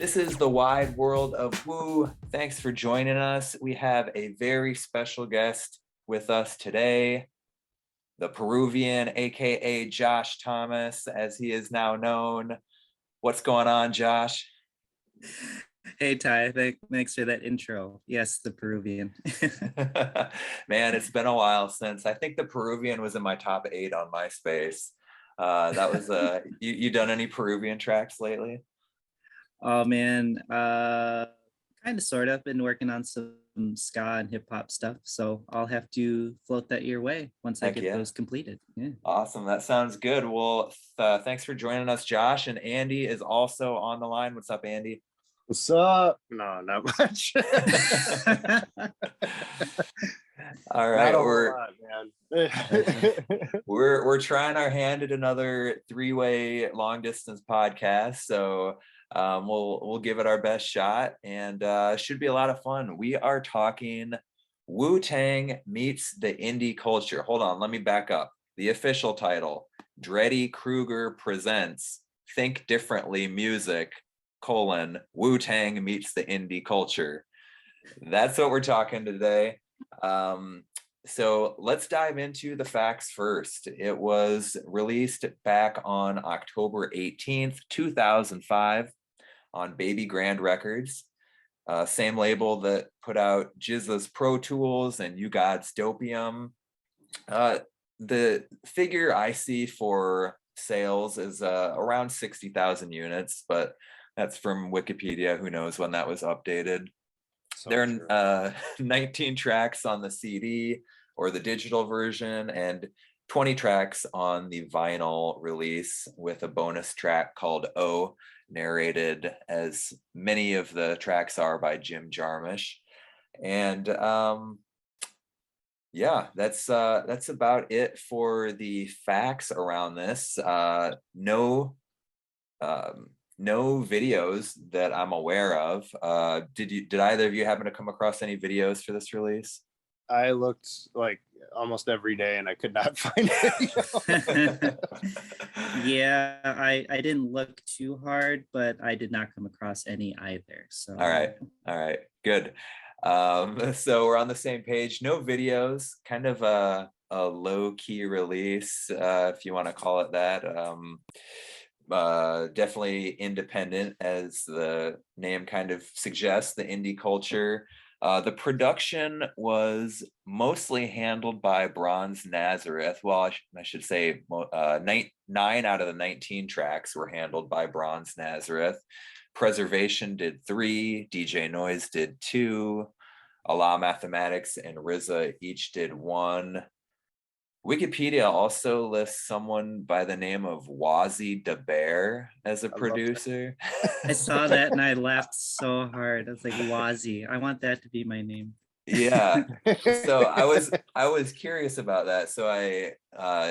This is the wide world of Wu. Thanks for joining us. We have a very special guest with us today, the Peruvian, aka Josh Thomas, as he is now known. What's going on, Josh? Hey Ty, thanks for that intro. Yes, the Peruvian. Man, it's been a while since. I think the Peruvian was in my top 8 on MySpace. That was you done any Peruvian tracks lately? Oh man, kind of sort of been working on some ska and hip hop stuff, so I'll have to float that your way once I get those completed. Yeah. Awesome, that sounds good. Well, thanks for joining us, Josh. And Andy is also on the line. What's up, Andy? What's up? No, not much. All right, man. we're trying our hand at another 3-way long distance podcast, so we'll give it our best shot, and should be a lot of fun. We are talking Wu-Tang meets the indie culture. Hold on, let me back up. The official title: Dreddy Krueger presents Think Differently Music: Wu-Tang meets the indie culture. That's what we're talking today. So let's dive into the facts first. It was released back on October 18th, 2005 on Baby Grand Records, same label that put out Jizza's Pro Tools and You God's Dopium. The figure I see for sales is around 60,000 units, but that's from Wikipedia. Who knows when that was updated. So there are 19 tracks on the CD or the digital version, and 20 tracks on the vinyl release, with a bonus track called O, narrated as many of the tracks are by Jim Jarmusch. And yeah, that's about it for the facts around this. No videos that I'm aware of. Did either of you happen to come across any videos for this release? I looked like almost every day and I could not find it. Yeah, I didn't look too hard, but I did not come across any either. So all right, good. So we're on the same page. No videos, kind of a low-key release, if you want to call it that. Definitely independent, as the name kind of suggests, the indie culture. The production was mostly handled by Bronze Nazareth. Well, I should say 9 out of the 19 tracks were handled by Bronze Nazareth. Preservation did 3, DJ Noise did 2, Allah Mathematics and RZA each did 1. Wikipedia also lists someone by the name of Wazzy Da Bear as a producer. I saw that and I laughed so hard. I was like, Wazzy, I want that to be my name. Yeah. So I was curious about that. So I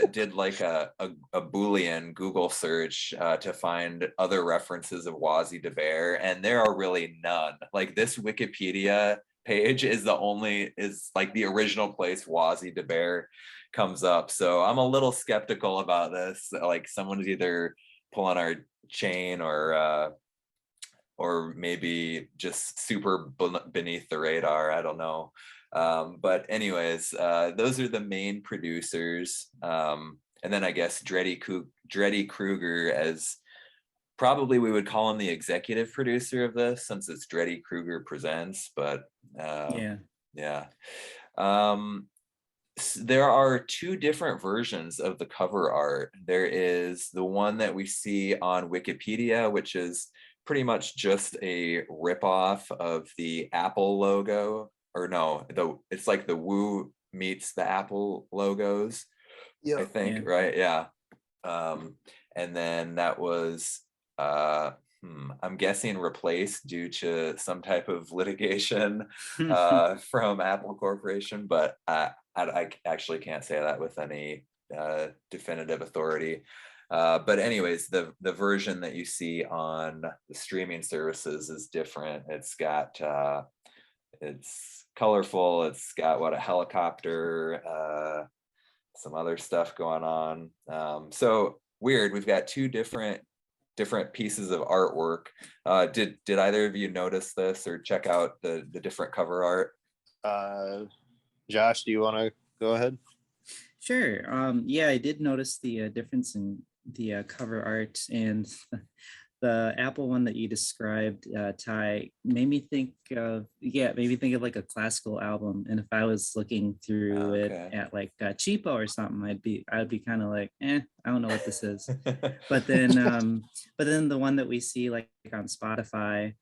did like a Boolean Google search to find other references of Wazzy Da Bear, and there are really none. Like, this Wikipedia page is like the original place Wazzy Da Bear comes up. So I'm a little skeptical about this. Like, someone's either pulling our chain or maybe just super beneath the radar. I don't know. But anyways, those are the main producers. And then I guess Dreddy Krueger, as probably we would call him the executive producer of this, since it's Dreddy Krueger Presents. But yeah. There are 2 different versions of the cover art. There is the one that we see on Wikipedia, which is pretty much just a ripoff of the Apple logo, or no, it's like the Wu meets the Apple logos. I think, right? Yeah. And then that was I'm guessing replaced due to some type of litigation from Apple Corporation, but I actually can't say that with any definitive authority. But anyways, the version that you see on the streaming services is different. It's got it's colorful. It's got a helicopter, some other stuff going on. So weird. We've got two different pieces of artwork. Did either of you notice this or check out the different cover art? Josh, do you want to go ahead? Sure. Yeah, I did notice the difference in the cover art, and the Apple one that you described, Ty, made me think of like a classical album. And if I was looking through it at like cheapo or something, I'd be kind of like, I don't know what this is. but then the one that we see like on Spotify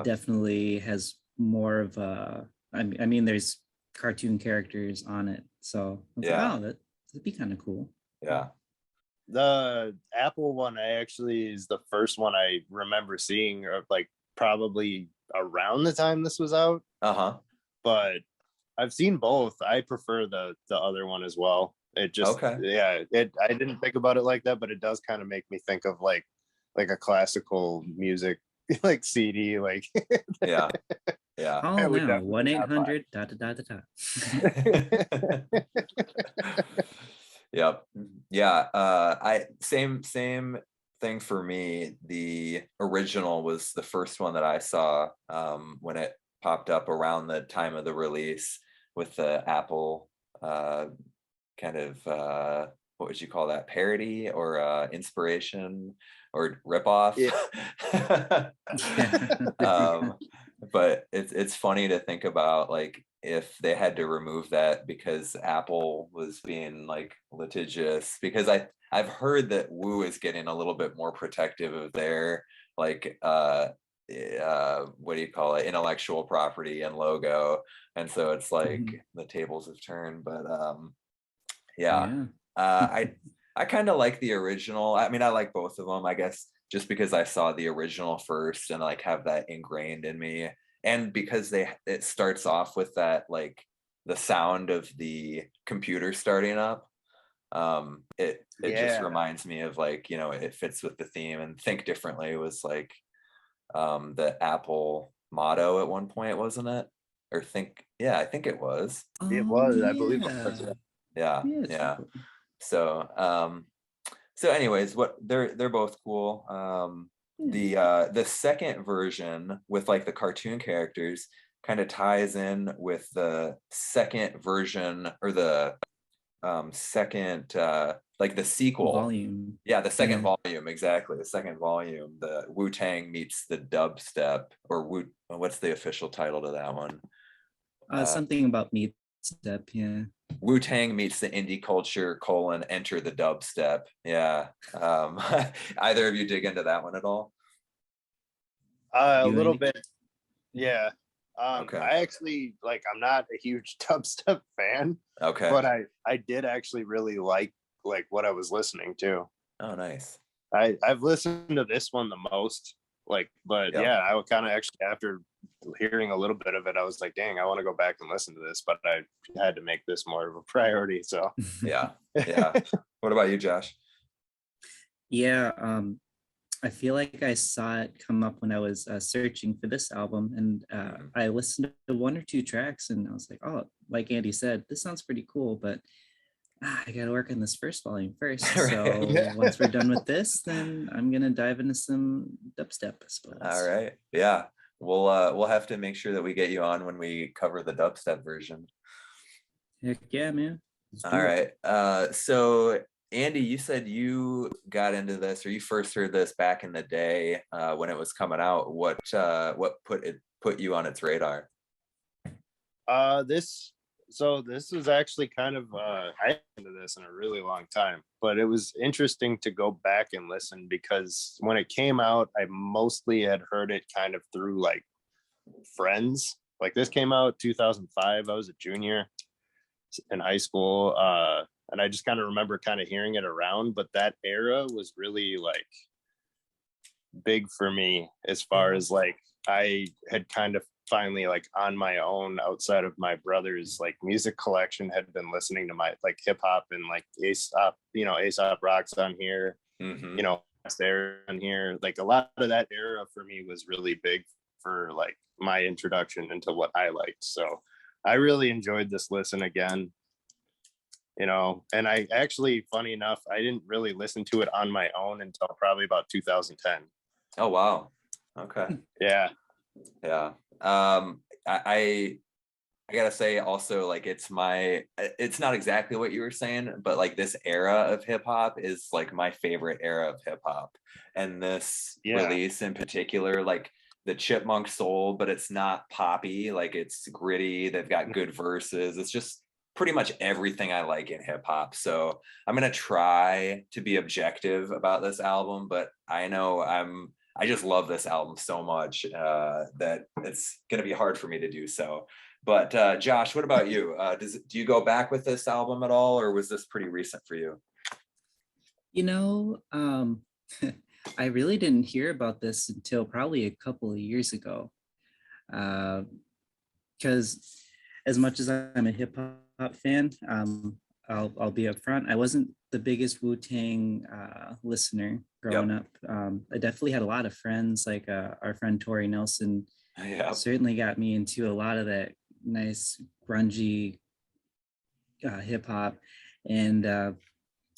definitely has more of a. I mean, there's cartoon characters on it, so I was like, oh, that'd be kind of cool. Yeah. The Apple one is the first one I remember seeing, like probably around the time this was out. But I've seen both. I prefer the other one as well. It just I didn't think about it like that, but it does kind of make me think of like a classical music like CD, like yeah. Oh no, 1-800 ... Yep. Yeah. I same thing for me. The original was the first one that I saw when it popped up around the time of the release with the Apple kind of what would you call that, parody or inspiration or ripoff? But it's funny to think about like if they had to remove that because Apple was being like litigious, because I've heard that Wu is getting a little bit more protective of their like what do you call it, intellectual property and logo, and so it's like the tables have turned. But I kind of like the original. I mean, I like both of them, I guess, just because I saw the original first and like have that ingrained in me, and because it starts off with that like the sound of the computer starting up. It just reminds me of like, you know, it fits with the theme. And Think Differently was like the Apple motto at one point, wasn't it? Or I think it was. It was, I believe it was. Yeah. So anyways, they're both cool. The second version with like the cartoon characters kind of ties in with the second version, or the second like the sequel volume. The second volume, exactly, the second volume, the Wu-Tang meets the dubstep, or what's the official title to that one? Something about meets step. Wu-Tang meets the indie culture, enter the dubstep. Either of you dig into that one at all? A little bit. I actually I'm not a huge dubstep fan, but I did actually really like what I was listening to. Oh, nice. I've listened to this one the most, I would kind of actually, after hearing a little bit of it, I was like, dang, I want to go back and listen to this, but I had to make this more of a priority. So yeah. What about you, Josh? I feel like I saw it come up when I was searching for this album, and I listened to one or two tracks, and I was like, oh, like Andy said, this sounds pretty cool, but I got to work on this first volume first. So once we're done with this, then I'm going to dive into some dubstep, I suppose. All right. Yeah. We'll have to make sure that we get you on when we cover the dubstep version. Heck yeah, man. All right. So Andy, you said you got into this, or you first heard this back in the day when it was coming out. What put you on its radar? This was actually kind of I hadn't into this in a really long time, but it was interesting to go back and listen, because when it came out, I mostly had heard it kind of through like friends. Like, this came out 2005. I was a junior in high school, and I just kind of remember kind of hearing it around. But that era was really like big for me as far as like I had kind of finally like on my own outside of my brother's like music collection had been listening to my like hip hop and like Aesop, Aesop Rocks on here, there on here. Like a lot of that era for me was really big for like my introduction into what I liked. So I really enjoyed this listen again. And I actually, funny enough, I didn't really listen to it on my own until probably about 2010. Oh, wow. Okay. Yeah. I gotta say also, like, it's not exactly what you were saying, but like this era of hip hop is like my favorite era of hip hop. And this release in particular, like the Chipmunk soul, but it's not poppy, like it's gritty. They've got good verses. It's just pretty much everything I like in hip hop. So I'm gonna try to be objective about this album, but I know I just love this album so much that it's gonna be hard for me to do so. But Josh, what about you? Do you go back with this album at all, or was this pretty recent for you? I really didn't hear about this until probably a couple of years ago. Because as much as I'm a hip hop fan, I'll be upfront. I wasn't the biggest Wu-Tang listener growing up. I definitely had a lot of friends, like our friend Tori Nelson. Certainly got me into a lot of that nice grungy hip hop. And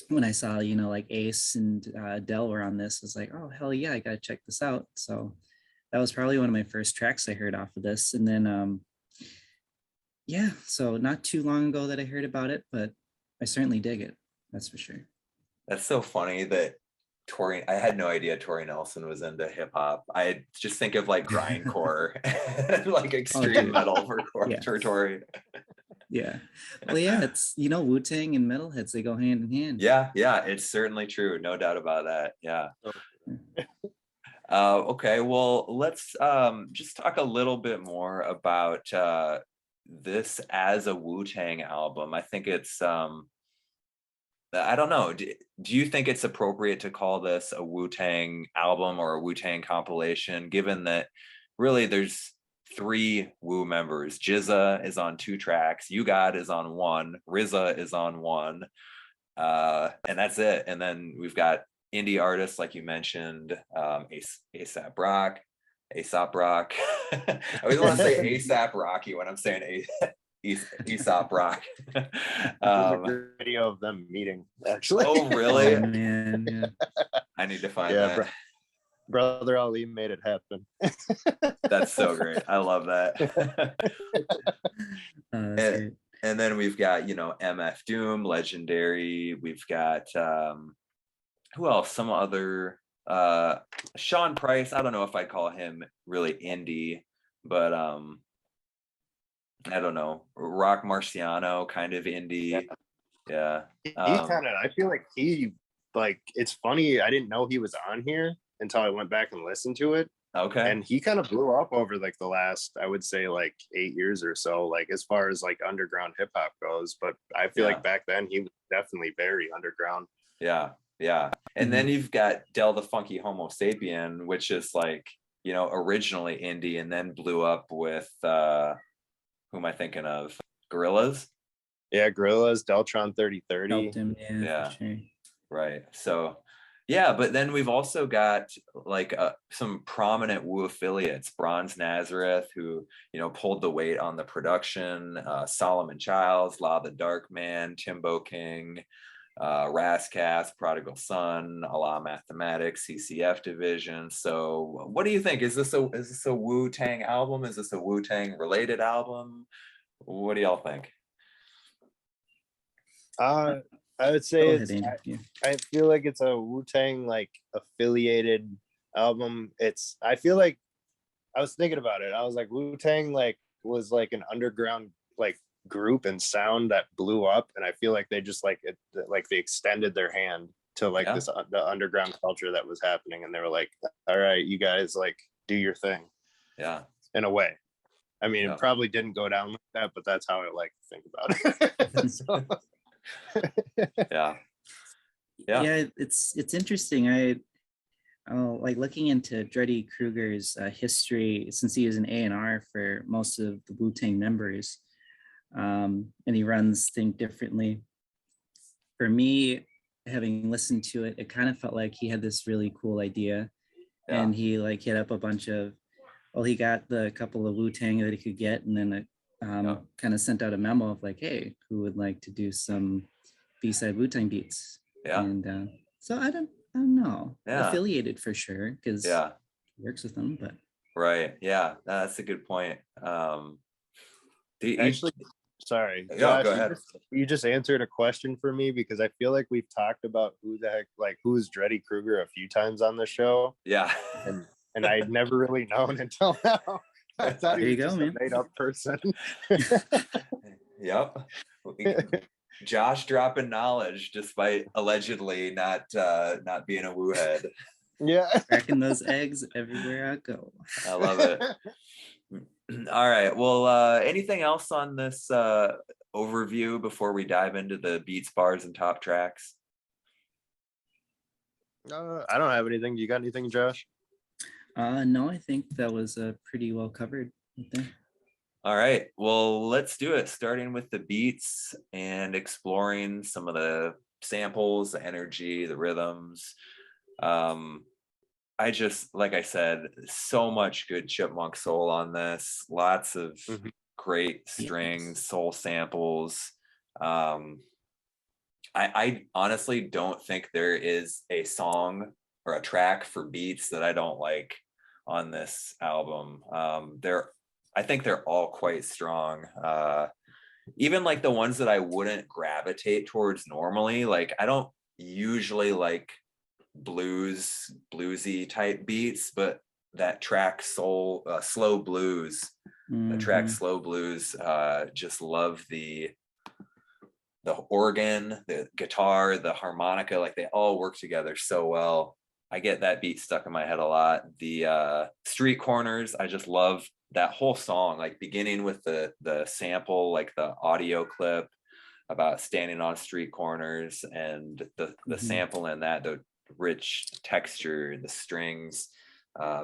when I saw, like Ace and Del were on this, I was like, oh, hell yeah, I gotta check this out. So that was probably one of my first tracks I heard off of this. And then, so not too long ago that I heard about it, but I certainly dig it. That's for sure. That's so funny that I had no idea Tori Nelson was into hip hop. I just think of like grindcore, like extreme metal for Tori. Yeah. Well, yeah, it's, Wu-Tang and metalheads, they go hand in hand. Yeah, it's certainly true. No doubt about that. Yeah. Okay, well, let's just talk a little bit more about this as a Wu-Tang album. I think it's I don't know. Do you think it's appropriate to call this a Wu-Tang album or a Wu-Tang compilation, given that really there's 3 Wu members? Jizza is on 2 tracks, You God is on 1, RZA is on 1, and that's it. And then we've got indie artists like you mentioned, Aesop Rock. I always want to say ASAP Rocky when I'm saying Aesop Rock. Video of them meeting, actually. Oh, really? Oh, man, yeah. I need to find that. Brother Ali made it happen. That's so great. I love that. And then we've got, MF Doom, legendary. We've got who else? Some other Sean Price. I don't know if I call him really indie, but I don't know. Rock Marciano, kind of indie. Yeah. He I feel like it's funny. I didn't know he was on here until I went back and listened to it. Okay. And he kind of blew up over like the last, I would say, like 8 years or so, like as far as like underground hip hop goes. But I feel like back then he was definitely very underground. Yeah. And then you've got Del the Funkee Homosapien, which is like, originally indie and then blew up with who am I thinking of? Gorillaz? Yeah, Gorillaz, Deltron 3030. Helped him, yeah. Sure. Right. So, yeah, but then we've also got like some prominent Wu affiliates, Bronze Nazareth, who, pulled the weight on the production, Solomon Childs, La the Dark Man, Timbo King, Rascast, Prodigal Son, Allah Mathematics, CCF Division. So what do you think? Is this a Wu-Tang album? Is this a Wu-Tang related album? What do y'all think? I would say I feel like it's a Wu-Tang like affiliated album. I feel like I was thinking about it. I was like, Wu-Tang like was like an underground like group and sound that blew up, and I feel like they just like they extended their hand to like the underground culture that was happening, and they were like, all right, you guys like do your thing. Yeah, in a way. I mean, it probably didn't go down like that, but that's how I like to think about it. So. Yeah, it's interesting. like looking into Dreddy Krueger's history, since he was an A&R for most of the Wu-Tang members, and he runs Think Differently. For me, having listened to it, it kind of felt like he had this really cool idea, and he like hit up a bunch of, well, he got the couple of Wu-Tang that he could get, and then kind of sent out a memo of like, hey, who would like to do some B-side Wu-Tang beats? And so I don't know. Affiliated for sure, because he works with them, but right. Yeah, that's a good point. Actually, sorry, Josh, go ahead. You just answered a question for me, because I feel like we've talked about who's Dreddy Krueger a few times on the show. Yeah. And I'd never really known until now. I thought he was just a made up person. Yep. Josh dropping knowledge despite allegedly not being a woo head. Yeah. Cracking those eggs everywhere I go. I love it. All right. Well, anything else on this overview before we dive into the beats, bars, and top tracks? I don't have anything. You got anything, Josh? No, I think that was pretty well covered. All right, well, let's do it, starting with the beats and exploring some of the samples, the energy, the rhythms. I just, like I said, so much good chipmunk soul on this, lots of great strings, soul samples. I honestly don't think there is a song or a track for beats that I don't like on this album. I think they're all quite strong. Even like the ones that I wouldn't gravitate towards normally, like I don't usually like bluesy type beats, but that track slow blues, the track Slow Blues, just love the organ, the guitar, the harmonica, like they all work together so well. I get that beat stuck in my head a lot. The Street Corners, I just love that whole song, like beginning with the sample, like the audio clip about standing on street corners, and the sample in that, the rich texture, the strings,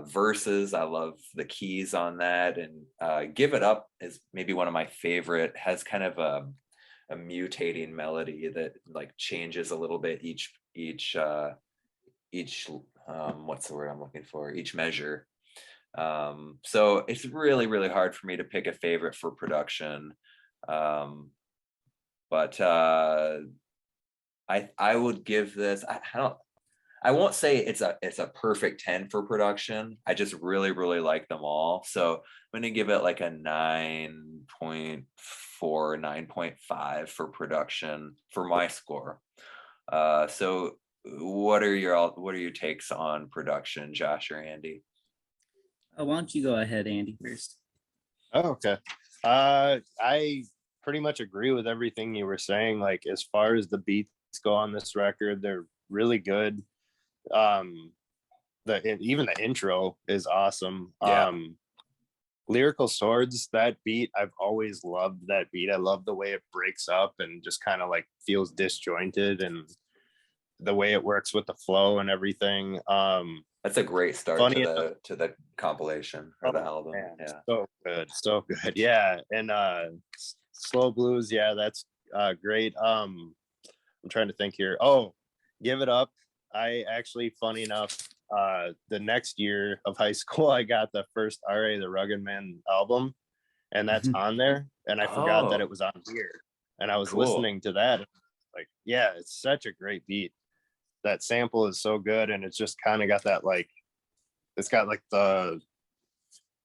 verses. I love the keys on that. And Give It Up is maybe one of my favorite, has kind of a mutating melody that like changes a little bit each what's the word I'm looking for, each measure. So it's really, really hard for me to pick a favorite for production. But I would give this, I won't say it's a perfect 10 for production. I just really, really like them all. So I'm going to give it like a 9.4, 9.5 for production for my score. So what are your takes on production, Josh or Andy? Why don't you go ahead, Andy, first? Oh, okay. I pretty much agree with everything you were saying. Like, as far as the beats go on this record, they're really good. Even the intro is awesome. Yeah. Lyrical Swords, that beat, I've always loved that beat. I love the way it breaks up and just kind of like feels disjointed, and the way it works with the flow and everything. That's a great start to the compilation or the album. Man, yeah, so good. Yeah. And Slow Blues, yeah, that's great. I'm trying to think here. Oh, Give It Up. I actually, funny enough, the next year of high school, I got the first R.A. the Rugged Man album, and that's on there, and I forgot that it was on here, and I was listening to that, like, yeah, it's such a great beat. That sample is so good, and it's just kind of got that, like, it's got like it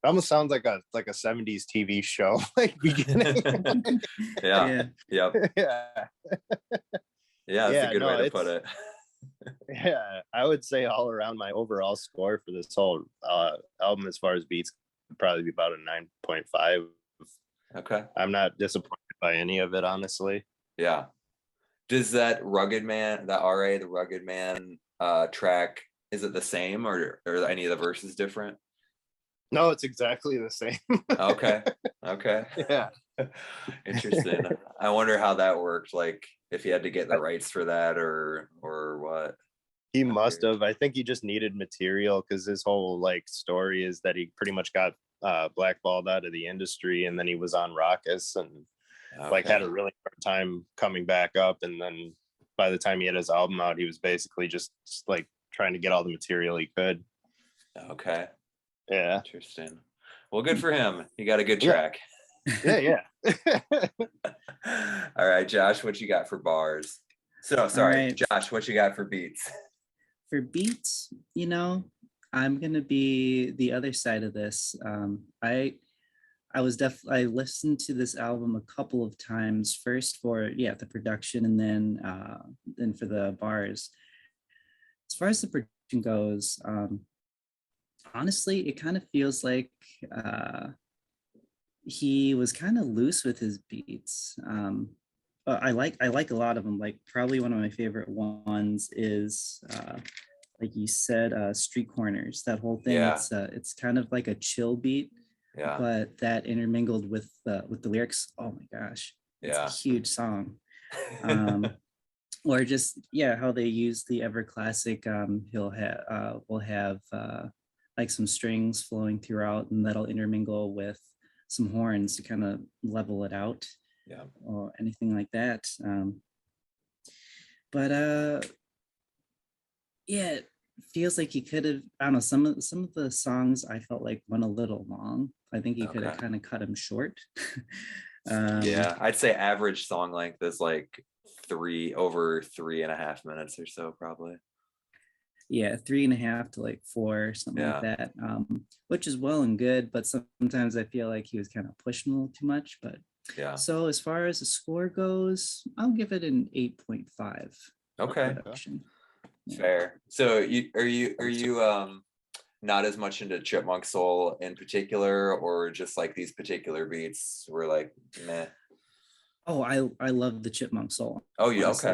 almost sounds like a 70s TV show like beginning. yeah. Yeah, that's a good way to put it. Yeah, I would say all around my overall score for this whole album as far as beats would probably be about a 9.5. Okay. I'm not disappointed by any of it, honestly. Yeah. Does that Rugged Man, that R.A. the Rugged Man track, is it the same, or are any of the verses different? No, it's exactly the same. Okay. Yeah. Interesting. I wonder how that worked, like if you had to get the rights for that or what. He must have. I think he just needed material because his whole like story is that he pretty much got blackballed out of the industry, and then he was on Raucous and like had a really hard time coming back up. And then by the time he had his album out, he was basically just like trying to get all the material he could. Okay. Yeah. Interesting. Well, good for him. He got a good track. Yeah. All right, Josh, what you got for bars? So sorry, right. Josh, what you got for beats? For beats, you know, I'm gonna be the other side of this. I listened to this album a couple of times. First for the production, and then for the bars. As far as the production goes, honestly, it kind of feels like he was kind of loose with his beats. I like a lot of them. Like probably one of my favorite ones is like you said, Street Corners. That whole thing. Yeah. It's kind of like a chill beat. Yeah. But that intermingled with the lyrics. Oh my gosh, it's a huge song. Or just how they use the ever classic. We'll have like some strings flowing throughout, and that'll intermingle with some horns to kind of level it out. Yeah. Or anything like that. But it feels like he could have. I don't know. Some of the songs I felt like went a little long. I think he could have kind of cut him short. I'd say average song length is like over 3.5 minutes or so, probably. 3.5 to like 4, something like that. Which is well and good, but sometimes I feel like he was kind of pushing a little too much. But so as far as the score goes, I'll give it an 8.5. Okay. Fair. So are you not as much into Chipmunk Soul in particular, or just like these particular beats were like meh? Oh, I love the Chipmunk Soul. Oh yeah, honestly.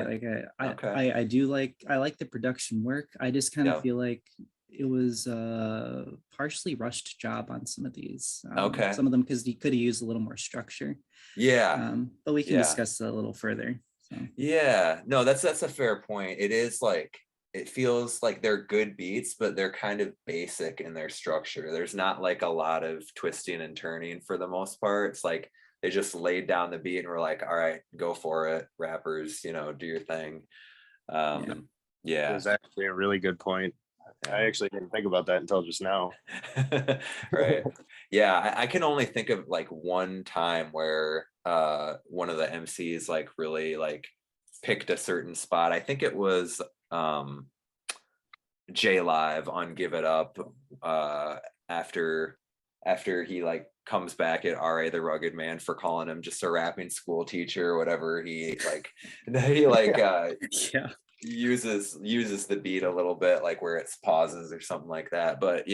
Like I like the production work. I just kind of feel like it was a partially rushed job on some of these. Some of them because he could have used a little more structure. But we can discuss that a little further. So. Yeah, no, that's a fair point. It is like, it feels like they're good beats, but they're kind of basic in their structure. There's not like a lot of twisting and turning for the most part. It's like they just laid down the beat and were like, all right, go for it, rappers, do your thing. It was actually a really good point. I actually didn't think about that until just now. Right. Yeah, I can only think of like one time where one of the MCs like really like picked a certain spot. I think it was J Live on Give It Up after he like comes back at R.A. the Rugged Man for calling him just a rapping school teacher or whatever. He uses the beat a little bit, like where it's pauses or something like that. But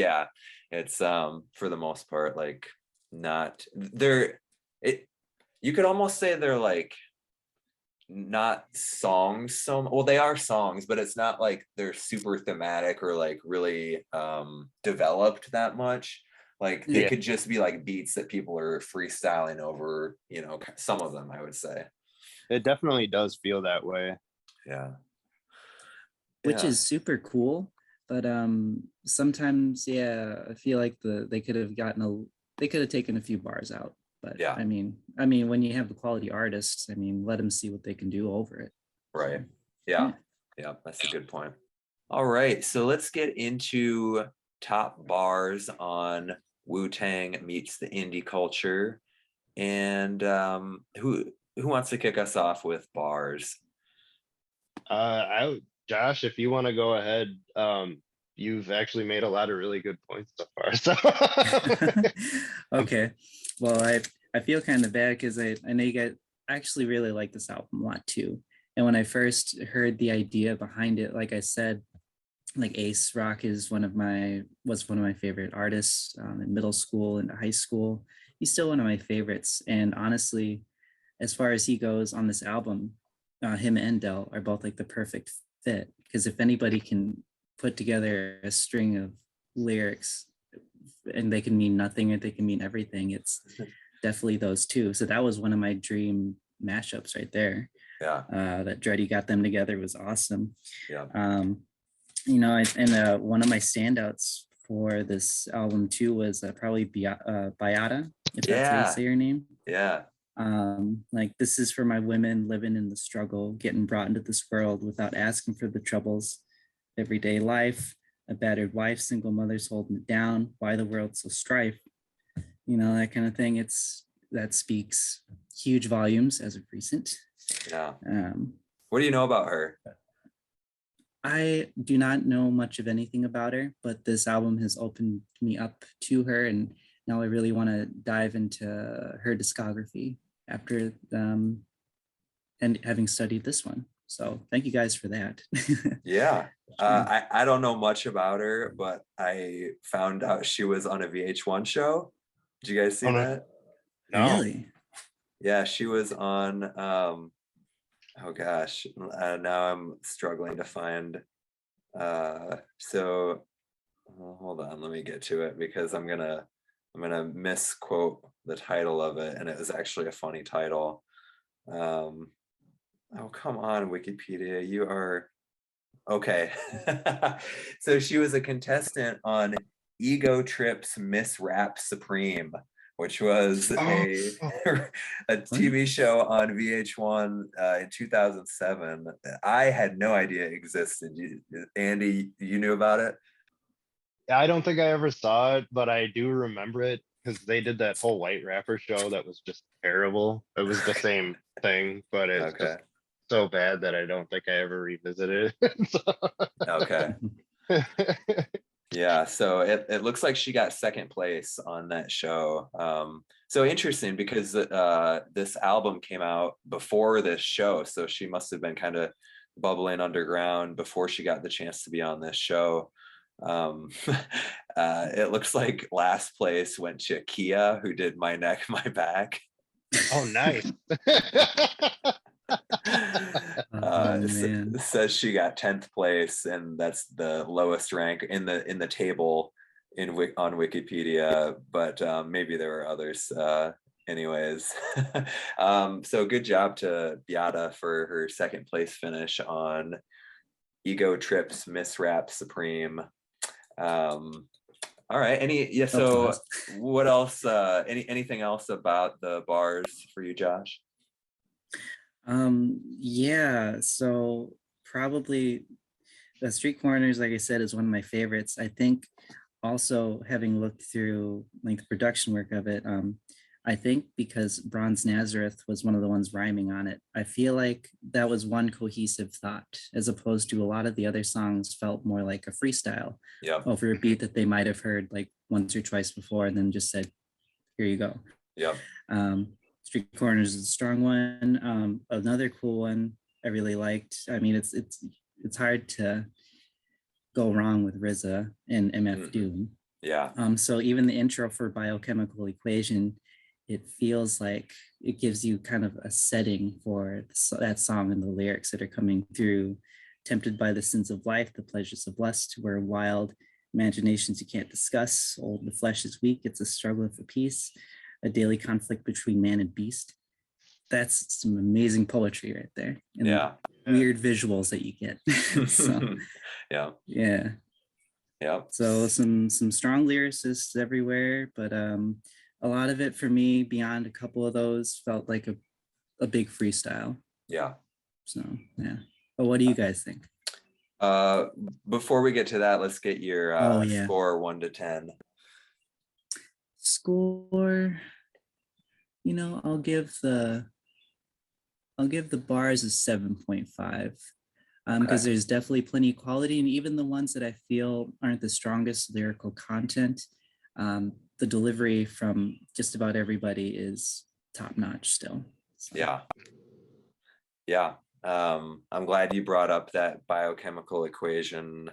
it's for the most part like not they're it. You could almost say they're like not songs they are songs, but it's not like they're super thematic or like really developed that much. Like they could just be like beats that people are freestyling over, some of them, I would say. It definitely does feel that way. Which is super cool, but sometimes I feel like they could have taken a few bars out. But I mean, when you have the quality artists, let them see what they can do over it. Right. Yeah, that's a good point. All right, so let's get into top bars on Wu-Tang meets the indie culture. And who wants to kick us off with bars? Josh, if you want to go ahead, you've actually made a lot of really good points so far. So. Okay. Well, I feel kind of bad because I know you guys actually really like this album a lot too. And when I first heard the idea behind it, like I said, like Aesop was one of my favorite artists in middle school and high school. He's still one of my favorites. And honestly, as far as he goes on this album, him and Del are both like the perfect fit. Because if anybody can put together a string of lyrics and they can mean nothing or they can mean everything, it's definitely those two. So that was one of my dream mashups right there. That Dreddy got them together was awesome. One of my standouts for this album too was probably Bayada, if that's how you say your name. Yeah. Like, this is for my women living in the struggle, getting brought into this world without asking for the troubles, everyday life, a battered wife, single mothers holding it down, why the world so strife, that kind of thing. That speaks huge volumes as of recent. Yeah. What do you know about her? I do not know much of anything about her, but this album has opened me up to her, and now I really want to dive into her discography after and having studied this one. So thank you guys for that. Yeah. I don't know much about her, but I found out she was on a VH1 show. Did you guys see that? No. Really? Yeah, she was on oh gosh, now I'm struggling to find so hold on, let me get to it, because I'm gonna misquote the title of it, and it was actually a funny title. Oh, come on, Wikipedia, you are okay. So she was a contestant on Ego Trip's Miss Rap Supreme, which was a TV show on VH1 in 2007. I had no idea it existed. Andy, you knew about it? I don't think I ever saw it, but I do remember it because they did that whole white rapper show that was just terrible. It was the same thing, but it's just so bad that I don't think I ever revisited it. Okay. Yeah, so it looks like she got second place on that show. So interesting, because this album came out before this show, so she must have been kind of bubbling underground before she got the chance to be on this show. It looks like last place went to Kia, who did My Neck, My Back. Oh, nice. Says she got 10th place, and that's the lowest rank in the table on Wikipedia, but maybe there were others. Anyways, so good job to Beata for her second place finish on Ego Trip's Miss Rap Supreme. All right. So what else? Anything else about the bars for you, Josh? Yeah, so probably the Street Corners, like I said, is one of my favorites. I think also, having looked through like the production work of it, I think because Bronze Nazareth was one of the ones rhyming on it, I feel like that was one cohesive thought, as opposed to a lot of the other songs felt more like a freestyle over a beat that they might have heard like once or twice before and then just said, here you go. Street Corners is a strong one. Another cool one I really liked. I mean, it's hard to go wrong with RZA and MF Doom. So even the intro for Biochemical Equation, it feels like it gives you kind of a setting for that song and the lyrics that are coming through. Tempted by the sins of life, the pleasures of lust, where wild imaginations you can't discuss. Old, the flesh is weak. It's a struggle for peace, a daily conflict between man and beast. That's some amazing poetry right there. And weird visuals that you get. So, So some strong lyricists everywhere, but a lot of it for me, beyond a couple of those, felt like a big freestyle. So but what do you guys think? Before we get to that, let's get your score 1 to 10. Score, I'll give the bars a 7.5. Because there's definitely plenty of quality, and even the ones that I feel aren't the strongest lyrical content, the delivery from just about everybody is top notch still. So. I'm glad you brought up that Biochemical Equation.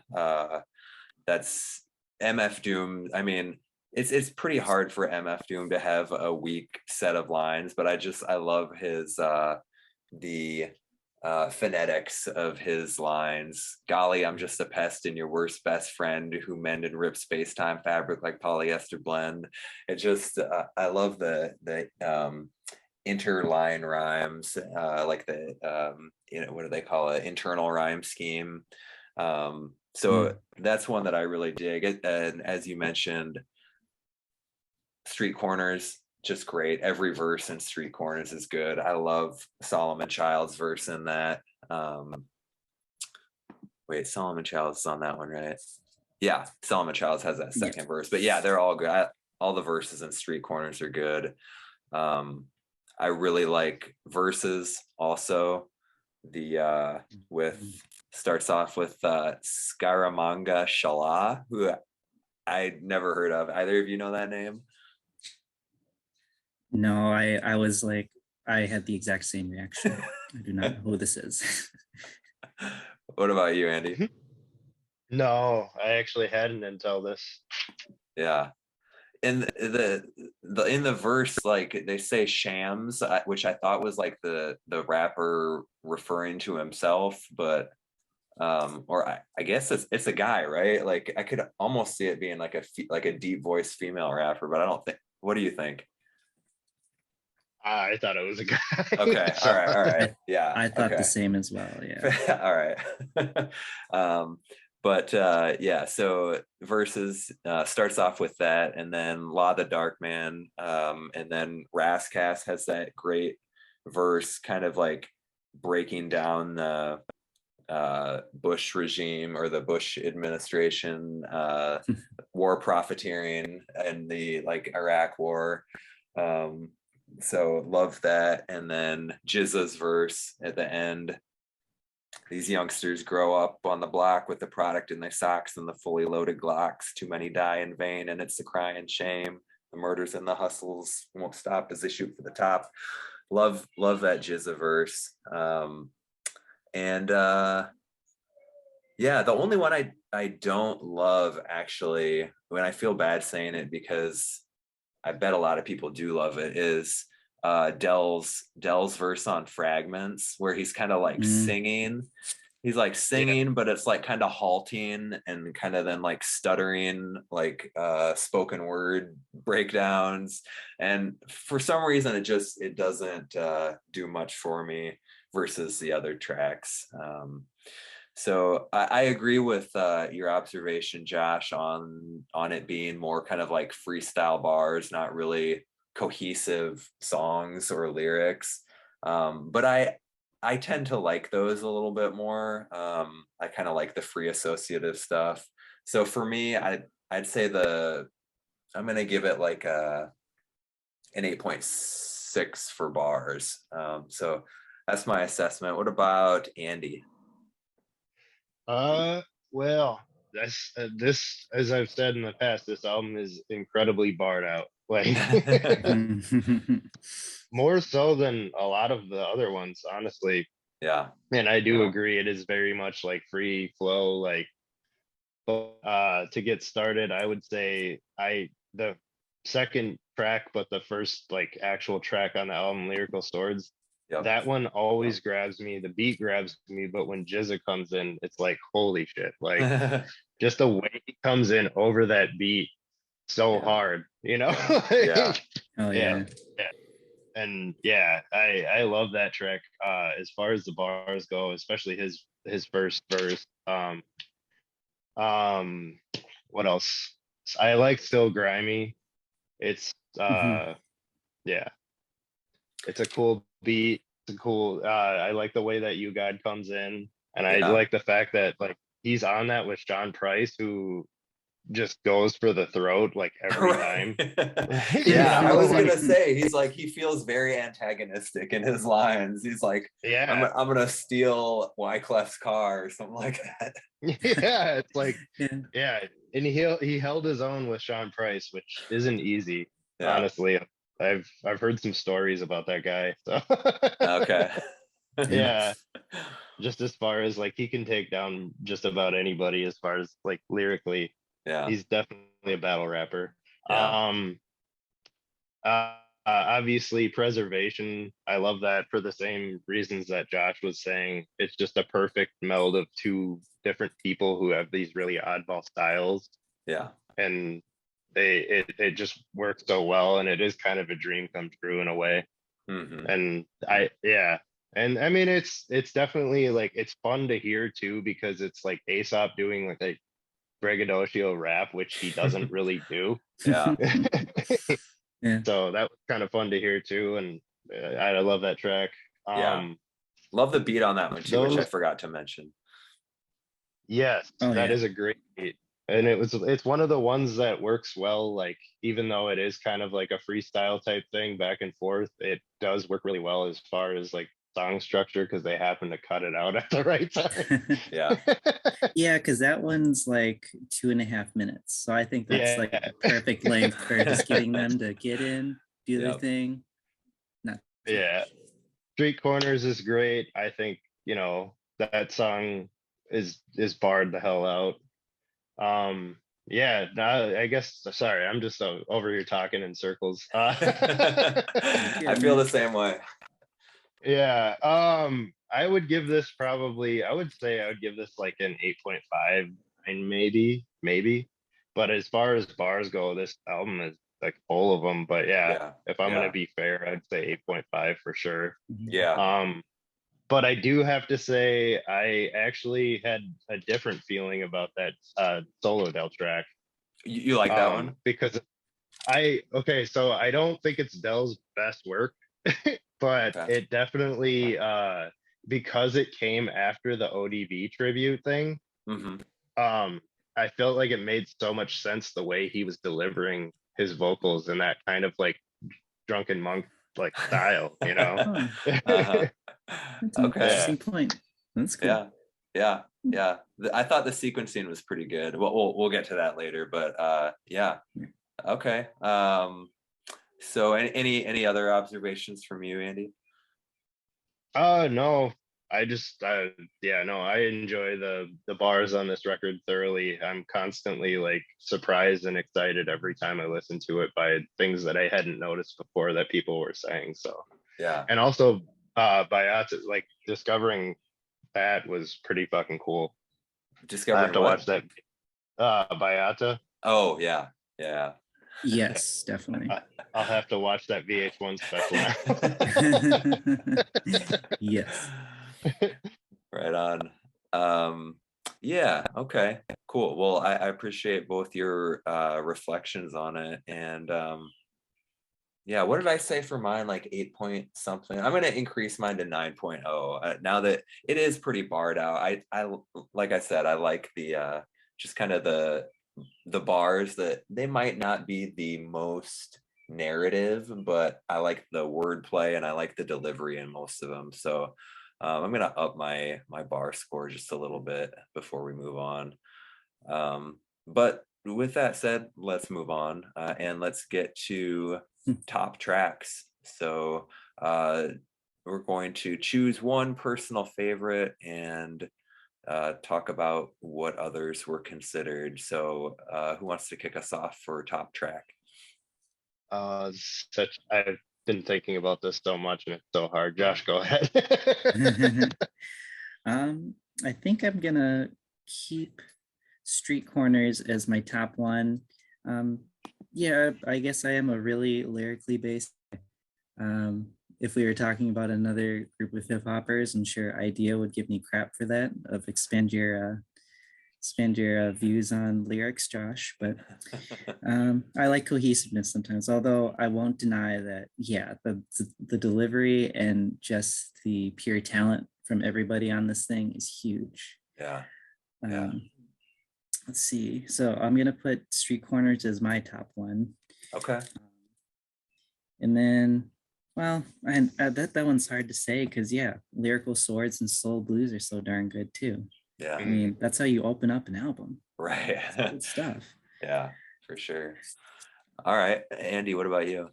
That's MF Doom. I mean, it's pretty hard for MF Doom to have a weak set of lines, but I love his the phonetics of his lines. Golly, I'm just a pest and your worst best friend who mend and rip space-time fabric like polyester blend. It just I love the interline rhymes, like the what do they call it, internal rhyme scheme. So that's one that I really dig. And as you mentioned, Street Corners, just great. Every verse in Street Corners is good. I love Solomon Child's verse in that. Wait, Solomon Child's on that one, right? Yeah, Solomon Child's has that second verse. But yeah, they're all good. All the verses in Street Corners are good. I really like Verses also. The starts off with Scaramanga Shala, who I'd never heard of. Either of you know that name? No, I was like, I had the exact same reaction. I do not know who this is. What about you, Andy? No, I actually hadn't until this. Yeah. In the verse, like they say shams, which I thought was like the rapper referring to himself, but or I guess it's a guy, right? Like I could almost see it being like a deep voice female rapper, but I don't think. What do you think? I thought it was a guy. Okay, all right, yeah. I thought the same as well. Yeah. All right. But yeah, so Verses starts off with that, and then Law the Dark Man, and then Rascas has that great verse, kind of like breaking down the Bush regime or the Bush administration, war profiteering and the like Iraq war. So love that. And then Jizza's verse at the end. These youngsters grow up on the block with the product in their socks and the fully loaded Glocks. Too many die in vain, and it's a crying shame. The murders and the hustles won't stop as they shoot for the top. Love that Jizza verse. And yeah, the only one I don't love, actually, when I feel bad saying it because I bet a lot of people do love it, is Dell's verse on Fragments, where he's kind of like singing. He's like singing, but it's like kind of halting and kind of then like stuttering, like spoken word breakdowns. And for some reason, it doesn't do much for me versus the other tracks. So I agree with your observation, Josh, on it being more kind of like freestyle bars, not really cohesive songs or lyrics. But I tend to like those a little bit more. I kind of like the free associative stuff. So for me, I'd say I'm gonna give it like an 8.6 for bars. So that's my assessment. What about Andy? Well, that's this, as I've said in the past, this album is incredibly barred out. Like more so than a lot of the other ones, honestly. Yeah. And I do agree, it is very much like free flow. Like, but to get started, I would say the second track, but the first like actual track on the album, Lyrical Swords. Yep. That one always grabs me. The beat grabs me, but when Jizza comes in, it's like, holy shit. Like just the way he comes in over that beat so hard, you know? Yeah. Oh yeah. And yeah, I love that track. As far as the bars go, especially his first verse. What else? I like Still Grimy. It's yeah. It's a cool beat. It's a cool I like the way that You God comes in, and I like the fact that like he's on that with John Price, who just goes for the throat like every time. Yeah, I was gonna say he feels very antagonistic in his lines. He's like, I'm gonna steal Wyclef's car or something like that. Yeah, it's like yeah. And he held his own with Sean Price, which isn't easy, honestly. I've heard some stories about that guy. So okay. Yeah. Just as far as like he can take down just about anybody as far as like lyrically. Yeah. He's definitely a battle rapper. Yeah. Obviously Preservation. I love that for the same reasons that Josh was saying. It's just a perfect meld of two different people who have these really oddball styles. Yeah. And it just works so well, and it is kind of a dream come true in a way. And And I mean, it's definitely like it's fun to hear too because it's like Aesop doing like a braggadocio rap, which he doesn't really do. Yeah. Yeah. So that was kind of fun to hear too, and I love that track. Yeah. Love the beat on that one too, which I Those, forgot to mention. yes, Oh that yeah. is a great beat. And it's one of the ones that works well, like even though it is kind of like a freestyle type thing back and forth, it does work really well as far as like song structure because they happen to cut it out at the right time. Yeah. Yeah, because that one's like 2.5 minutes. So I think that's like Yeah. perfect length for just getting them to get in, do their Yep. thing. Not Yeah. Street Corners is great. I think, that song is barred the hell out. Yeah, I guess sorry, I'm just over here talking in circles. I feel the same way. Yeah, I would give this probably, I would say I would give this like an 8.5 and maybe. But as far as bars go, this album is like full of them. But yeah, if I'm gonna be fair, I'd say 8.5 for sure. Yeah. But I do have to say I actually had a different feeling about that solo Del track. You like that one? Because so I don't think it's Del's best work, but it definitely because it came after the ODB tribute thing. I felt like it made so much sense the way he was delivering his vocals in that kind of like drunken monk like style, That's an interesting point. That's cool. Yeah. I thought the sequencing was pretty good. We'll get to that later, but yeah. Okay. So any other observations from you, Andy? No. I just I enjoy the bars on this record thoroughly. I'm constantly like surprised and excited every time I listen to it by things that I hadn't noticed before that people were saying. So yeah. And also Bayat, like discovering that was pretty fucking cool. Discovering I have to watch that Bayata. Oh yeah. Yes, definitely. I'll have to watch that VH1 special now. Yes. Right on. Yeah, okay, cool. Well, I appreciate both your reflections on it. And yeah, what did I say for mine? Like 8 point something. I'm gonna increase mine to 9.0 now that it is pretty barred out. I like I said, I like the just kind of the bars that they might not be the most narrative, but I like the wordplay and I like the delivery in most of them. So I'm gonna up my bar score just a little bit before we move on. But with that said, let's move on and let's get to top tracks. So we're going to choose one personal favorite and talk about what others were considered. So who wants to kick us off for top track? I've been thinking about this so much and it's so hard. Josh, go ahead. I think I'm gonna keep Street Corners as my top one. Yeah, I guess I am a really lyrically based. If we were talking about another group of hip hoppers, I'm sure Idea would give me crap for that. Of expand your views on lyrics, Josh. But I like cohesiveness sometimes. Although I won't deny that, yeah, the delivery and just the pure talent from everybody on this thing is huge. Yeah. Let's see. So I'm gonna put Street Corners as my top one. Okay. And then, well, and that one's hard to say because yeah, Lyrical Swords and Soul Blues are so darn good too. Yeah. I mean, that's how you open up an album. Right. Good stuff. Yeah, for sure. All right, Andy, what about you?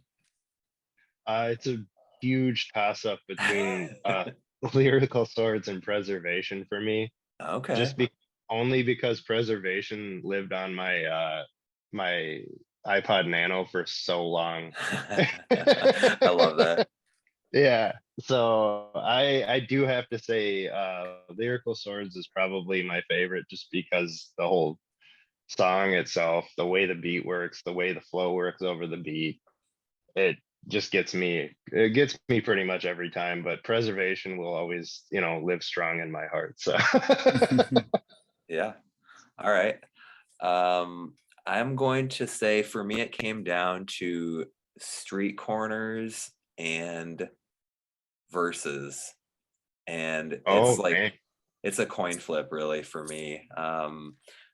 It's a huge toss up between Lyrical Swords and Preservation for me. Okay. Only because Preservation lived on my my iPod Nano for so long. I love that. Yeah, so I do have to say Lyrical Swords is probably my favorite just because the whole song itself, the way the beat works, the way the flow works over the beat, just gets me. It gets me pretty much every time. But Preservation will always, live strong in my heart. So Yeah. All right. I'm going to say for me, it came down to Street Corners and Verses. And it's oh like, man, it's a coin flip really for me.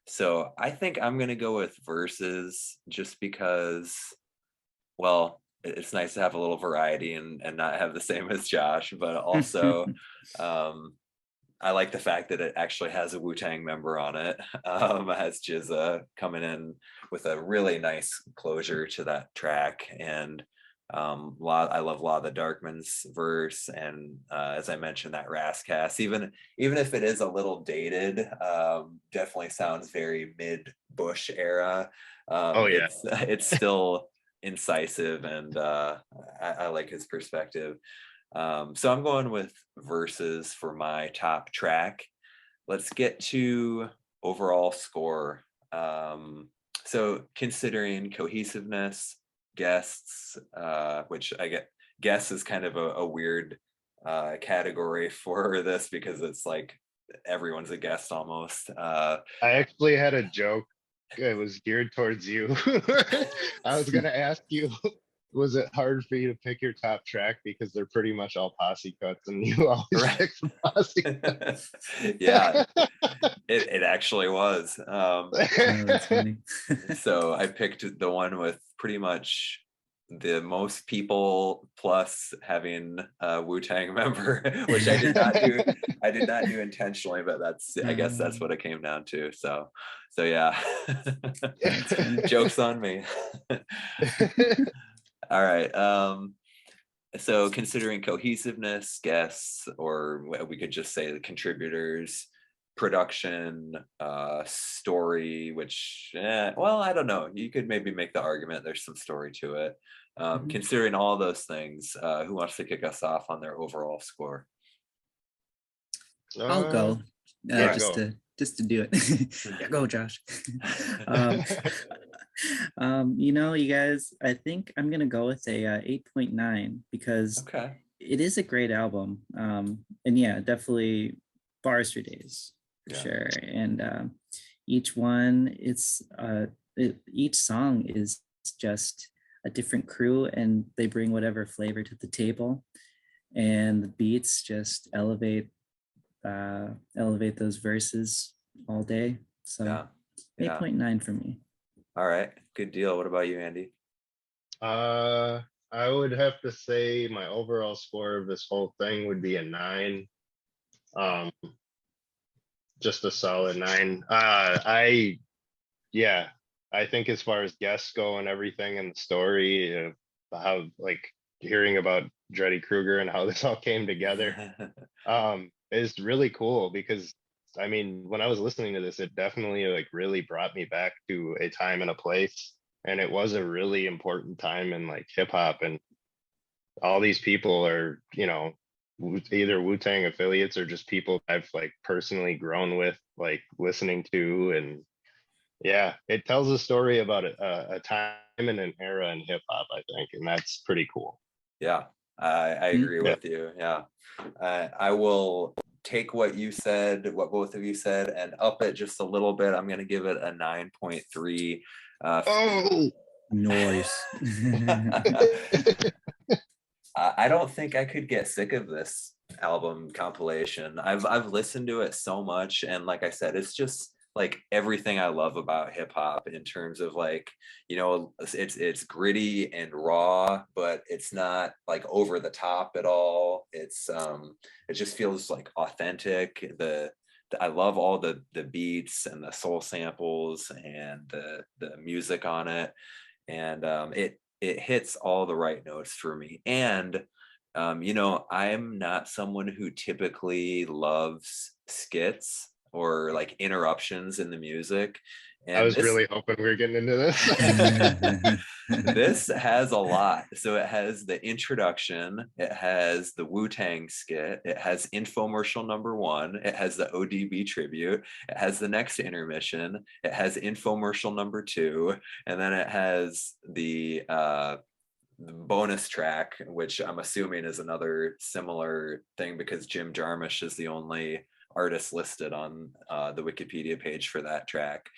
So I think I'm going to go with Verses just because, well, it's nice to have a little variety and not have the same as Josh, but also, I like the fact that it actually has a Wu-Tang member on it. Has Jizza coming in with a really nice closure to that track. And I love Law of the Darkman's verse. And as I mentioned, that Rascast, even if it is a little dated, definitely sounds very mid-Bush era. oh yeah. It's still incisive, and I like his perspective. So I'm going with Verses for my top track. Let's get to overall score. So considering cohesiveness, guests, which guess is kind of a weird category for this because it's like everyone's a guest almost. I actually had a joke. It was geared towards you. I was gonna ask you, was it hard for you to pick your top track because they're pretty much all posse cuts, and you always Right. pick the posse cuts? Yeah, it actually was. Oh, that's funny. So I picked the one with pretty much the most people plus having a Wu-Tang member, which I did not do. I did not do intentionally, but I guess that's what it came down to. So yeah, joke's on me. All right. So considering cohesiveness, guests, or we could just say the contributors, production, story, which, well, I don't know. You could maybe make the argument there's some story to it. Considering all those things, who wants to kick us off on their overall score? I'll go. Yeah, just go. to do it. Yeah, go, Josh. You guys, I think I'm gonna go with a 8.9 because Okay. it is a great album. And yeah, definitely bars for days for sure. And each one, each song is just a different crew, and they bring whatever flavor to the table, and the beats just elevate those verses all day. So 8.9 for me. All right, good deal. What about you, Andy? I would have to say my overall score of this whole thing would be a 9. Just a solid 9. I think as far as guests go and everything and the story, how like hearing about Dreddy Krueger and how this all came together, is really cool because I mean, when I was listening to this, it definitely like really brought me back to a time and a place. And it was a really important time in like hip hop, and all these people are, either Wu-Tang affiliates or just people I've like personally grown with, like listening to. And yeah, it tells a story about a time and an era in hip hop, I think. And that's pretty cool. Yeah, I agree with you. Yeah. I will take what you said, what both of you said, and up it just a little bit. I'm going to give it a 9.3. Oh, noise. I don't think I could get sick of this album compilation. I've listened to it so much, and like I said, it's just like everything I love about hip hop in terms of like, it's gritty and raw, but it's not like over the top at all. It just feels like authentic. I love all the beats and the soul samples and the music on it, and it hits all the right notes for me. And I'm not someone who typically loves skits or like interruptions in the music. And I was really hoping we were getting into this. This has a lot. So it has the introduction, it has the Wu-Tang skit, it has infomercial number 1, it has the ODB tribute, it has the next intermission, it has infomercial number 2, and then it has the bonus track, which I'm assuming is another similar thing because Jim Jarmusch is the only artist listed on the Wikipedia page for that track.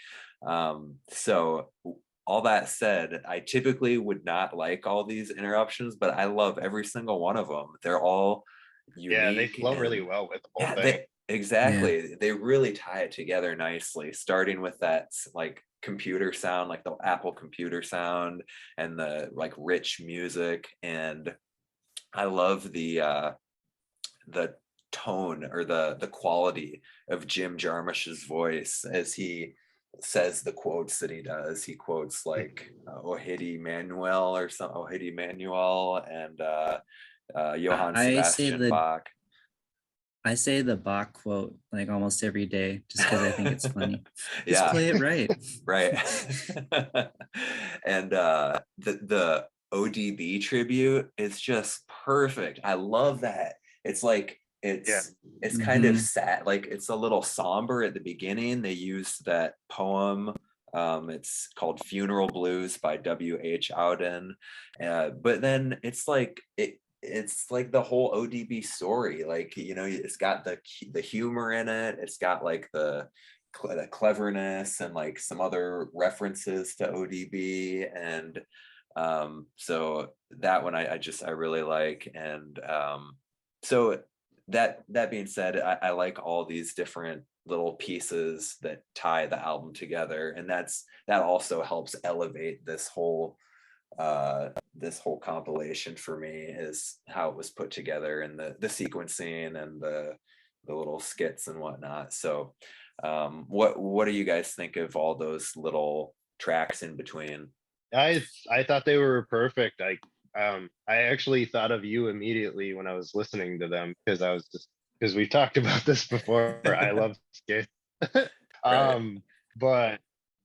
So all that said, I typically would not like all these interruptions, but I love every single one of them. They're all unique. Yeah, they flow really well with the whole thing. Exactly. Yeah. They really tie it together nicely, starting with that like computer sound, like the Apple computer sound, and the like rich music. And I love the tone or the quality of Jim Jarmusch's voice as he says the quotes that he does. He quotes like Ohidi Manuel or some Ohidi Manuel and Johann Sebastian Bach. I say the Bach quote like almost every day just because I think it's funny. Yeah. Just play it right. Right. And the ODB tribute is just perfect. I love that. It's like it's kind of sad, like it's a little somber at the beginning. They use that poem. It's called Funeral Blues by W.H. Auden. But then it's like it's like the whole ODB story, like, you know, it's got the humor in it, it's got like the cleverness and like some other references to ODB, and so that one I really like. And so that being said, I like all these different little pieces that tie the album together, and that also helps elevate this whole compilation for me, is how it was put together, and the sequencing and the little skits and whatnot. So what do you guys think of all those little tracks in between? I thought they were perfect. I actually thought of you immediately when I was listening to them, because we've talked about this before. I love skits. Right. But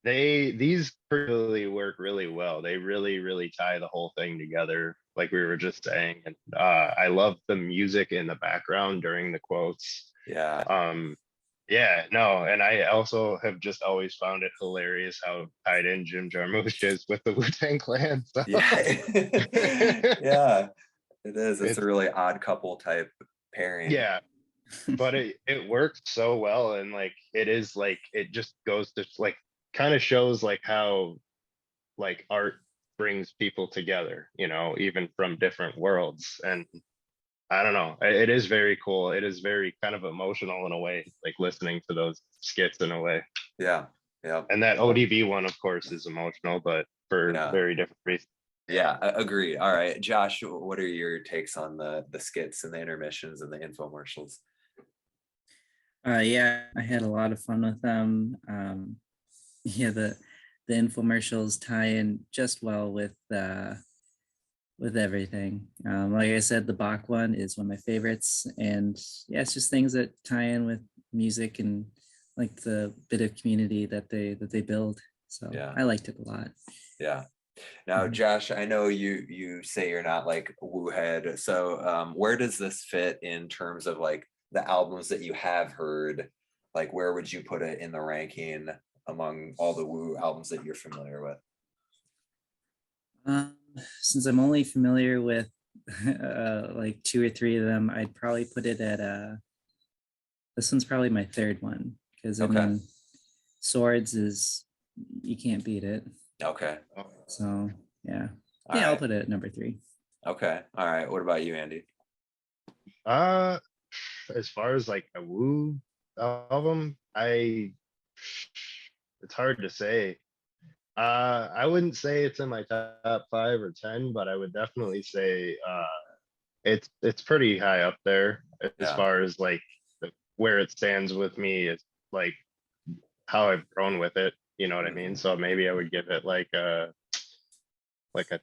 these really work really well. They really tie the whole thing together, like we were just saying. And I love the music in the background during the quotes. Yeah. Yeah, no, and I also have just always found it hilarious how tied in Jim Jarmusch is with the Wu-Tang Clan. So. Yeah. Yeah, it is. It's a really odd couple type pairing. Yeah, but it works so well, and like it is like it just goes to like kind of shows like how like art brings people together, you know, even from different worlds. And I don't know, it is very cool. It is very kind of emotional in a way, like listening to those skits in a way. Yeah. And that ODB one, of course, is emotional, but for very different reasons. Yeah, I agree. All right, Josh, what are your takes on the skits and the intermissions and the infomercials? Yeah, I had a lot of fun with them. Yeah, the infomercials tie in just well with everything. Like I said, the Bach one is one of my favorites, and yeah, it's just things that tie in with music and like the bit of community that they build. So yeah, I liked it a lot. Yeah. Now, Josh, I know you say you're not like Wu head, so where does this fit in terms of like the albums that you have heard? Like, where would you put it in the ranking among all the Wu albums that you're familiar with? Since I'm only familiar with like 2 or 3 of them, I'd probably put it at this one's probably my third one, because I mean, Swords is, you can't beat it. Okay. So yeah, I'll put it at number 3. Okay. All right. What about you, Andy? As far as like a Wu album, it's hard to say. I wouldn't say it's in my top 5 or 10, but I would definitely say it's pretty high up there as far as like where it stands with me. It's like how I've grown with it, you know what I mean? So maybe I would give it like a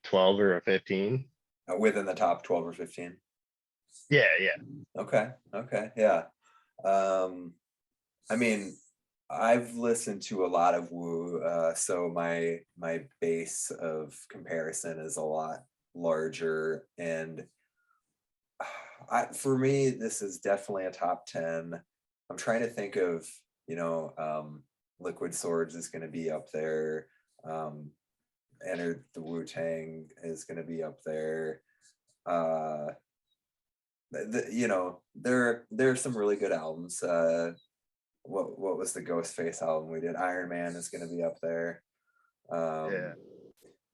12 or a 15. Within the top 12 or 15. Yeah. Okay. Yeah. I mean, I've listened to a lot of Wu, so my base of comparison is a lot larger, and for me, this is definitely a top 10. I'm trying to think of, you know, Liquid Swords is going to be up there. Enter the Wu-Tang is going to be up there. You know, there's some really good albums. What was the Ghostface album we did? Iron Man is going to be up there. Yeah.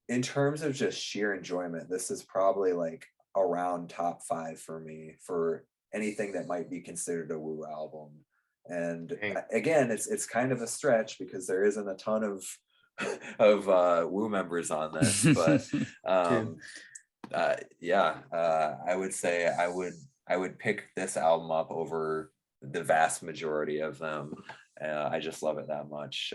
In terms of just sheer enjoyment, this is probably like around top 5 for me for anything that might be considered a Wu album. And again, it's kind of a stretch because there isn't a ton of Wu members on this, but I would say I would pick this album up over the vast majority of them. I just love it that much.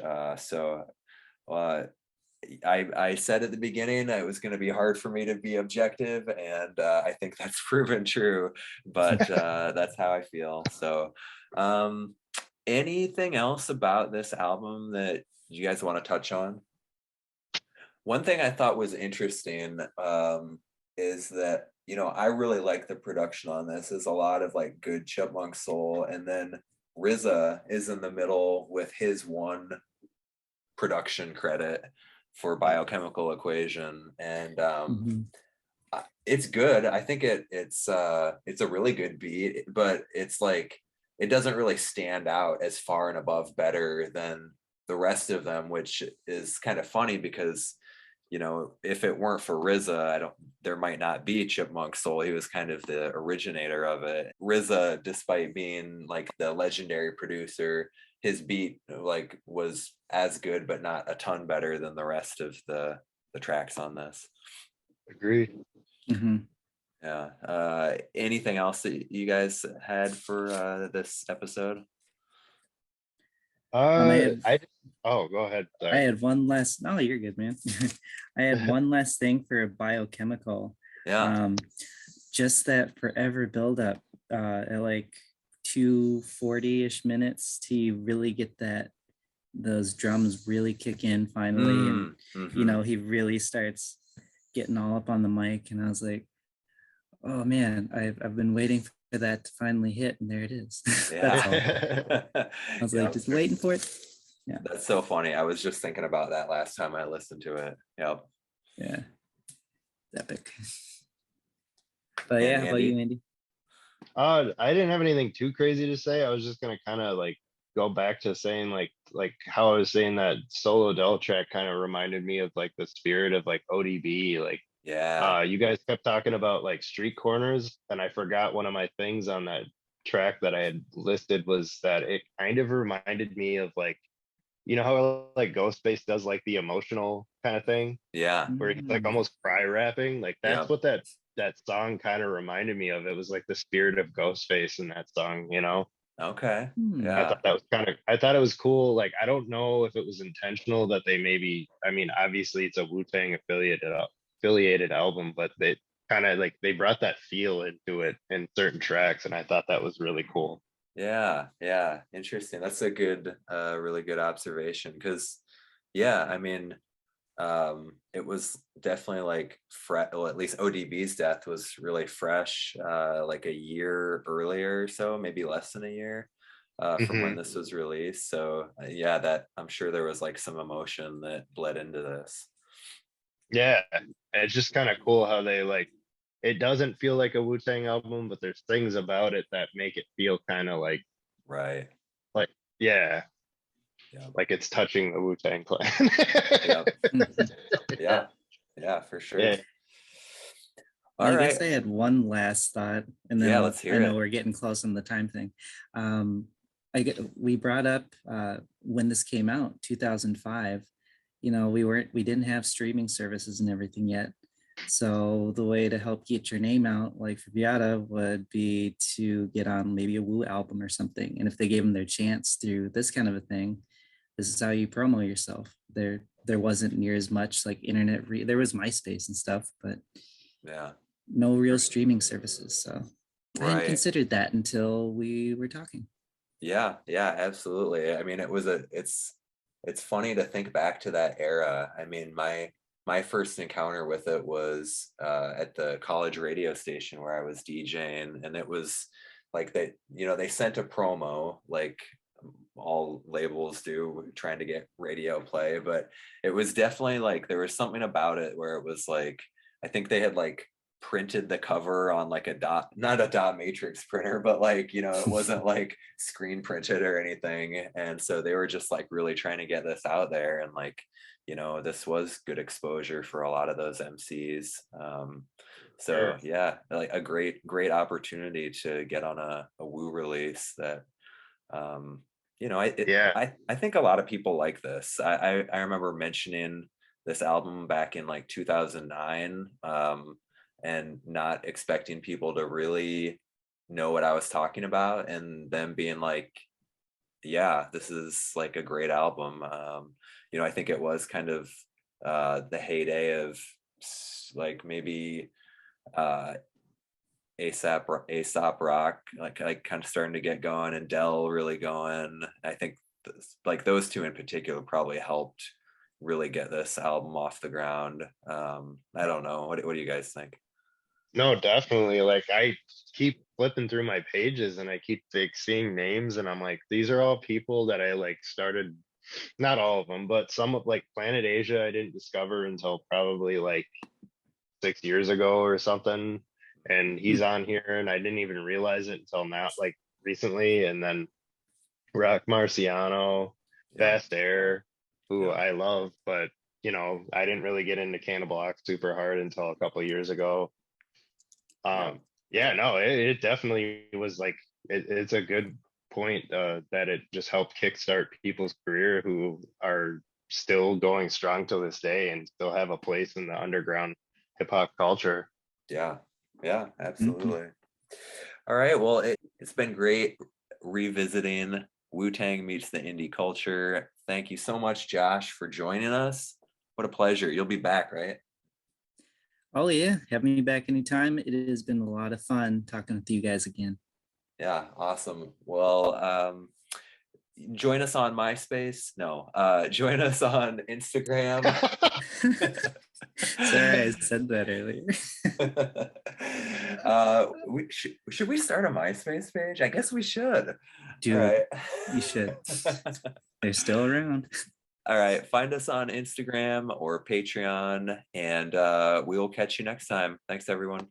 I said at the beginning it was going to be hard for me to be objective, and I think that's proven true, but that's how I feel. So anything else about this album that you guys want to touch on? One thing I thought was interesting is that, you know, I really like the production on this. There's a lot of like good Chipmunk soul, and then RZA is in the middle with his one production credit for Biochemical Equation, and it's good. I think it's a really good beat, but it's like it doesn't really stand out as far and above better than the rest of them, which is kind of funny because, you know, if it weren't for RZA, there might not be Chipmunk Soul. He was kind of the originator of it. RZA, despite being like the legendary producer, his beat like was as good but not a ton better than the rest of the tracks on this. Agreed. Yeah. Anything else that you guys had for this episode? Go ahead. Sorry. I had one last. No, you're good, man. I had one last thing for Biochemical. Yeah. Just that forever buildup at like 2:40-ish minutes to really get those drums really kick in finally, and you know, he really starts getting all up on the mic, and I was like, oh man, I've been waiting for that to finally hit, and there it is. That's all. I was like, just waiting for it. Yeah, that's so funny. I was just thinking about that last time I listened to it. Yep. Yeah, epic. But yeah, how about you, Andy? I didn't have anything too crazy to say. I was just gonna kind of like go back to saying like how I was saying that solo Del track kind of reminded me of like the spirit of like ODB. Like, you guys kept talking about like street corners, and I forgot one of my things on that track that I had listed was that it kind of reminded me of like, you know how like Ghostface does like the emotional kind of thing, where he's like almost cry rapping. Like that's what that song kind of reminded me of. It was like the spirit of Ghostface in that song, you know. Okay. Yeah. I thought that was I thought it was cool. Like, I don't know if it was intentional that they maybe, I mean, obviously it's a Wu-Tang affiliated album, but they kind of like, they brought that feel into it in certain tracks. And I thought that was really cool. Yeah. Interesting. That's a good, really good observation. Cause I mean, it was definitely like well, at least ODB's death was really fresh, like a year earlier or so, maybe less than a year from when this was released. So that I'm sure there was like some emotion that bled into this. Yeah, it's just kind of cool how they like, it doesn't feel like a Wu-Tang album, but there's things about it that make it feel kind of like, like like it's touching the Wu-Tang Clan. Yeah, for sure. Yeah. Well, I guess I had one last thought, and then let's hear it. I know we're getting close on the time thing. We brought up when this came out, 2005. You know, we didn't have streaming services and everything yet. So the way to help get your name out, like for Beata, would be to get on maybe a Wu album or something. And if they gave them their chance through this kind of a thing, this is how you promo yourself. There wasn't near as much like internet. There was MySpace and stuff, but no real streaming services. So I hadn't considered that until we were talking. Yeah, absolutely. I mean, it's funny to think back to that era. I mean, my first encounter with it was at the college radio station where I was DJing, and it was like they sent a promo like all labels do, trying to get radio play. But it was definitely like, there was something about it where it was like, I think they had like printed the cover on like a dot, not a dot matrix printer, but like, you know, it wasn't like screen printed or anything. And so they were just like really trying to get this out there. And like, you know, this was good exposure for a lot of those MCs. So Sure. yeah, like a great opportunity to get on a Wu release that, you know, Yeah. I think a lot of people like this. I remember mentioning this album back in like 2009, and not expecting people to really know what I was talking about, and them being like, yeah, this is like a great album. You know, I think it was kind of the heyday of like maybe uh Aesop rock, like kind of starting to get going, and Dell really going. I think like those two in particular probably helped really get this album off the ground. I don't know. What do you guys think? No, definitely. Like I keep flipping through my pages and I keep like seeing names and I'm like, these are all people that I like started, not all of them, but some of like Planet Asia I didn't discover until probably like 6 years ago or something. And he's on here and I didn't even realize it until now, like recently. And then Rock Marciano, Yeah, Fast Air, who yeah, I love, but you know, I didn't really get into Cannibal Ox super hard until a couple of years ago. yeah. Yeah, no, it definitely was like it's a good point that it just helped kickstart people's career who are still going strong to this day and still have a place in the underground hip hop culture. Yeah, yeah, Mhm. absolutely. All right, well, it's been great revisiting Wu-Tang meets the indie culture. Thank you so much, Josh, for joining us. What a pleasure. You'll be back, right? Oh yeah, have me back anytime. It has been a lot of fun talking with you guys again. Yeah, awesome. Well, join us on MySpace. No, join us on Instagram. Sorry, I said that earlier. Should we start a MySpace page? I guess we should. All Dude, right. you should. They're still around. All right. Find us on Instagram or Patreon, and we will catch you next time. Thanks, everyone.